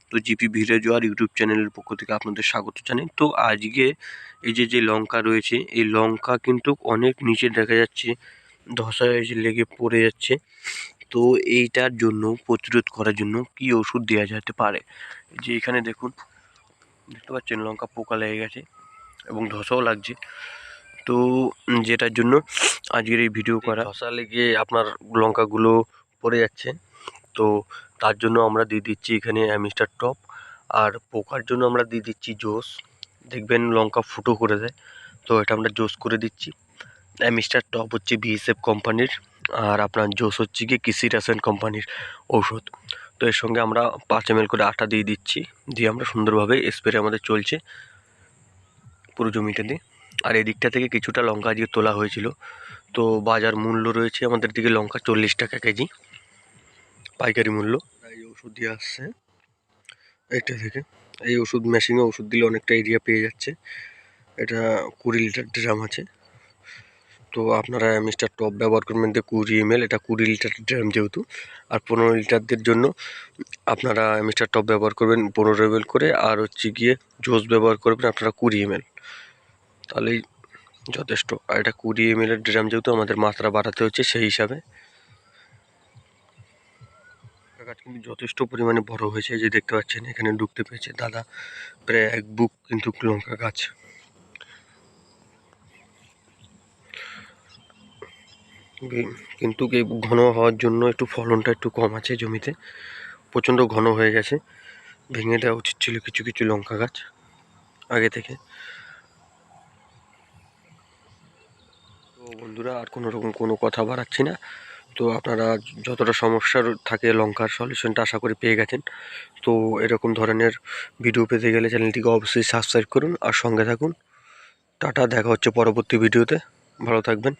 তো GP village আর YouTube চ্যানেলের পক্ষ থেকে আপনাদের স্বাগত জানাই। তো আজকে এই যে লঙ্কা রয়েছে, এই লঙ্কা কিন্তু অনেক নিচে দেখা যাচ্ছে ধসায় এসে লেগে পড়ে যাচ্ছে। তো এইটার জন্য প্রতিরোধ করার জন্য কি ওষুধ দেওয়া যেতে পারে? যে এখানে দেখুন, দেখতে পাচ্ছেন লঙ্কা পোকা লেগে গেছে এবং ধসাও লাগছে। তো যেটার জন্য আজকের এই ভিডিও করা। ধসা লেগে আপনার লঙ্কাগুলো পড়ে যাচ্ছে, তো তার জন্য আমরা দিয়ে দিচ্ছি এখানে অ্যামিস্টার টপ। আর পোকার জন্য আমরা দিয়ে দিচ্ছি জোস। দেখবেন লঙ্কা ফুটো করে দেয়, তো এটা আমরা জোস করে দিচ্ছি। অ্যামিস্টার টপ হচ্ছে বিএসএফ কোম্পানির, আর আপনার জোস হচ্ছে গিয়ে কৃষি রাসায়ন কোম্পানির ঔষধ। তো এর সঙ্গে আমরা 5 ml করে আটা দিয়ে দিচ্ছি, দিয়ে আমরা সুন্দরভাবে স্প্রে আমাদের চলছে পুরো জমিটাতে। আর এদিকটা থেকে কিছুটা লঙ্কা আজকে তোলা হয়েছিল। তো বাজার মূল্য রয়েছে আমাদের দিকে লঙ্কা 40 টাকা কেজি পাইকারি মূল্য। এই ওষুধ দিয়ে আসছে এইটা থেকে, এই ওষুধ মেশিনে ওষুধ দিলে অনেকটা এরিয়া পেয়ে যাচ্ছে। এটা 20 লিটার ড্রাম আছে। তো আপনারা মিস্টার টপ ব্যবহার করবেন 20 ml, এটা 20 লিটার ড্রাম যেহেতু। আর 15 লিটারদের জন্য আপনারা মিস্টার টপ ব্যবহার করবেন 15 ml করে, আর হচ্ছে গিয়ে জোস ব্যবহার করবেন আপনারা 20 ml, তাহলেই যথেষ্ট। আর এটা 20 ml এর ড্রাম যেহেতু আমাদের মাত্রা বাড়াতে হচ্ছে সেই হিসাবে। গাছ কিন্তু যথেষ্ট পরিমাণে বড় হয়েছে, যে দেখতে পাচ্ছেন এখানে ঢুকতে পেরেছে দাদা প্রায় 1 বুক কিন্তু লঙ্কা গাছ। কিন্তু এই ঘন হওয়ার জন্য একটু ফলনটা একটু কম আছে জমিতে, প্রচণ্ড ঘন হয়ে গেছে। ভেঙে দেওয়া উচিত ছিল কিছু কিছু লঙ্কা গাছ আগে থেকে। তো বন্ধুরা, আর কোনো রকম কোনো কথা বাড়াচ্ছি না। তো আপনারা যতটা সমস্যার থাকে লঙ্কার সলিউশনটা আশা করি পেয়ে গেছেন। তো এরকম ধরনের ভিডিও পেতে গেলে চ্যানেলটিকে অবশ্যই সাবস্ক্রাইব করুন আর সঙ্গে থাকুন। টাটা, দেখা হচ্ছে পরবর্তী ভিডিওতে। ভালো থাকবেন।